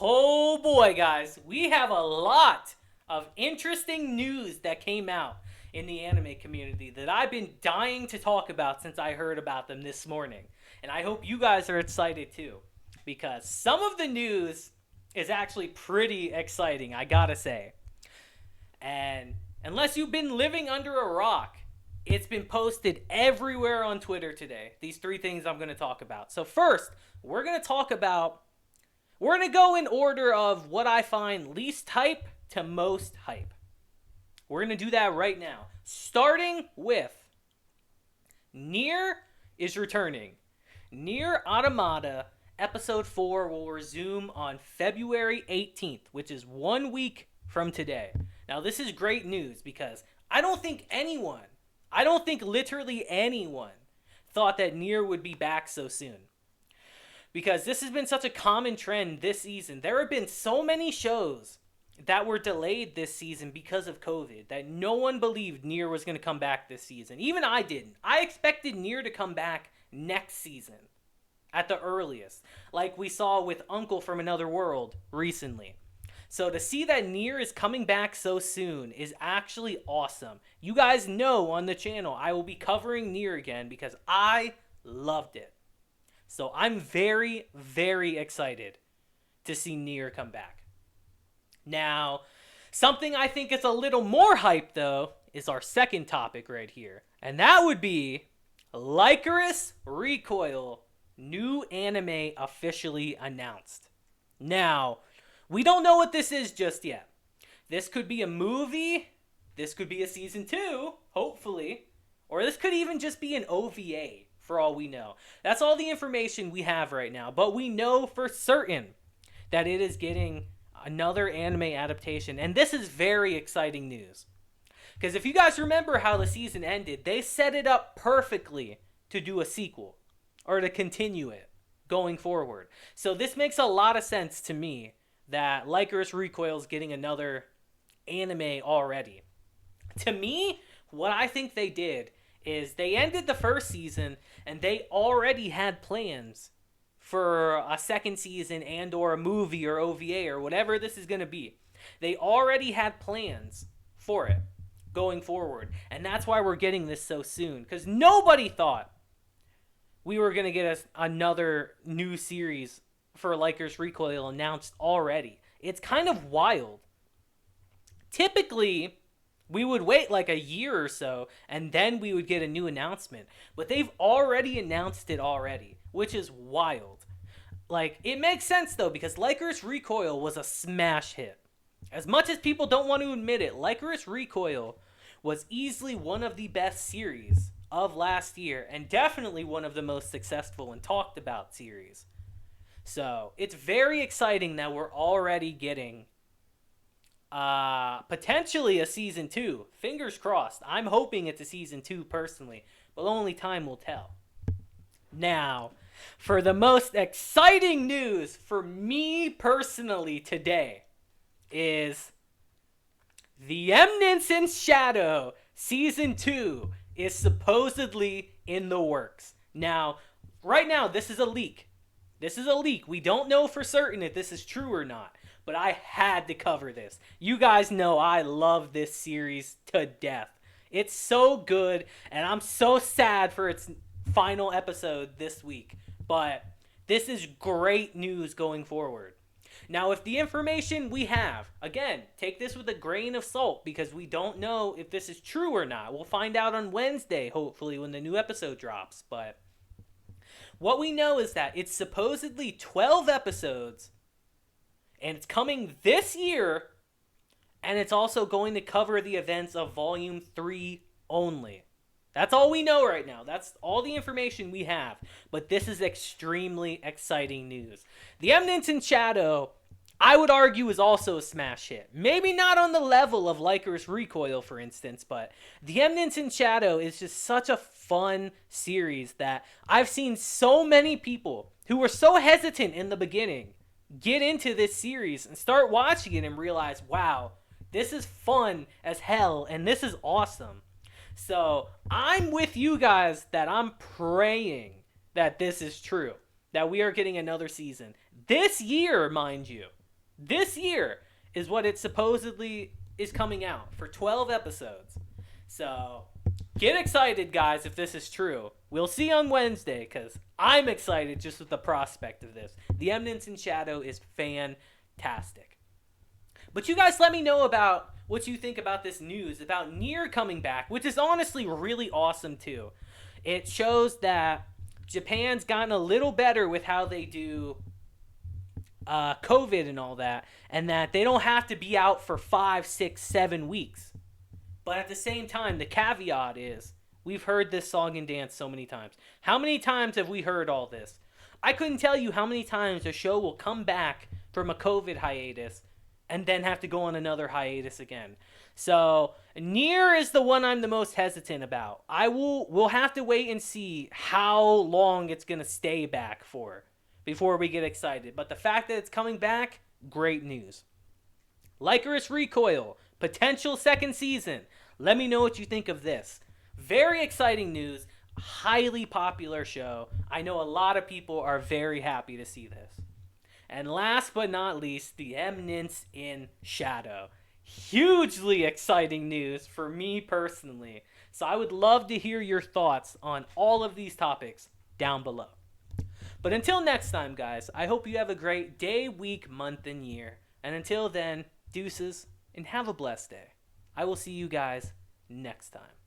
Oh boy, guys, we have a lot of interesting news that came out in the anime community that I've been dying to talk about since I heard about them this morning. And I hope you guys are excited too, because some of the news is actually pretty exciting, I gotta say. And unless you've been living under a rock, it's been posted everywhere on Twitter today. These three things I'm going to talk about. So, first, we're going to talk about we're going to go in order of what I find least hype to most hype. We're going to do that right now. Starting with NieR is returning. NieR Automata Episode 4 will resume on February 18th, which is 1 week from today. Now, this is great news because I don't think literally anyone thought that NieR would be back so soon. Because this has been such a common trend this season. There have been so many shows that were delayed this season because of COVID that no one believed NieR was going to come back this season. Even I didn't. I expected NieR to come back next season at the earliest, like we saw with Uncle from Another World recently. So to see that NieR is coming back so soon is actually awesome. You guys know on the channel I will be covering NieR again because I loved it. So I'm very, very excited to see NieR come back. Now, something I think is a little more hype though is our second topic right here. And that would be Lycoris Recoil, new anime officially announced. Now, we don't know what this is just yet. This could be a movie. This could be a season 2, hopefully. Or this could even just be an OVA, for all we know. That's all the information we have right now. But we know for certain that it is getting another anime adaptation. And this is very exciting news. Because if you guys remember how the season ended, they set it up perfectly to do a sequel. Or to continue it going forward. So this makes a lot of sense to me that Lycoris Recoil is getting another anime already. To me, what I think they did is they ended the first season and they already had plans for a second season and or a movie or OVA or whatever this is going to be. They already had plans for it going forward. And that's why we're getting this so soon. Because nobody thought we were going to get another new series for Lycoris Recoil announced already. It's kind of wild. Typically, we would wait like a year or so, and then we would get a new announcement. But they've already announced it already, which is wild. Like, it makes sense, though, because Lycoris Recoil was a smash hit. As much as people don't want to admit it, Lycoris Recoil was easily one of the best series of last year, and definitely one of the most successful and talked about series. So, it's very exciting that we're already getting potentially a season 2. Fingers crossed. I'm hoping it's a season 2 personally, but only time will tell. Now, for the most exciting news for me personally today is the Eminence in Shadow season 2 is supposedly in the works. Now, right now, this is a leak. This is a leak. We don't know for certain if this is true or not, but I had to cover this. You guys know I love this series to death. It's so good, and I'm so sad for its final episode this week, but this is great news going forward. Now, if the information we have, again, take this with a grain of salt because we don't know if this is true or not. We'll find out on Wednesday, hopefully, when the new episode drops, but what we know is that it's supposedly 12 episodes, and it's coming this year, and it's also going to cover the events of Volume 3 only. That's all we know right now. That's all the information we have. But this is extremely exciting news. The Eminence in Shadow, I would argue, is also a smash hit. Maybe not on the level of Lycoris Recoil, for instance, but The Eminence in Shadow is just such a fun series that I've seen so many people who were so hesitant in the beginning get into this series and start watching it and realize, wow, this is fun as hell and this is awesome. So I'm with you guys that I'm praying that this is true, that we are getting another season this year, mind you. this year is what it supposedly is coming out for 12 episodes. So get excited, guys, if this is true. We'll see on Wednesday, because I'm excited just with the prospect of this. The Eminence in Shadow is fantastic. But you guys let me know about what you think about this news about NieR coming back, which is honestly really awesome too. It shows that Japan's gotten a little better with how they do COVID and all that, and that they don't have to be out for 5, 6, 7 weeks. But at the same time, the caveat is, we've heard this song and dance so many times. How many times have we heard all this? I couldn't tell you how many times a show will come back from a COVID hiatus and then have to go on another hiatus again. So NieR is the one I'm the most hesitant about. We'll have to wait and see how long it's gonna stay back for before we get excited. But the fact that it's coming back, great news. Lycoris Recoil, potential second season. Let me know what you think of this. Very exciting news. Highly popular show. I know a lot of people are very happy to see this. And last but not least, the Eminence in Shadow. Hugely exciting news for me personally. So I would love to hear your thoughts on all of these topics down below. But until next time, guys, I hope you have a great day, week, month, and year. And until then, deuces, and have a blessed day. I will see you guys next time.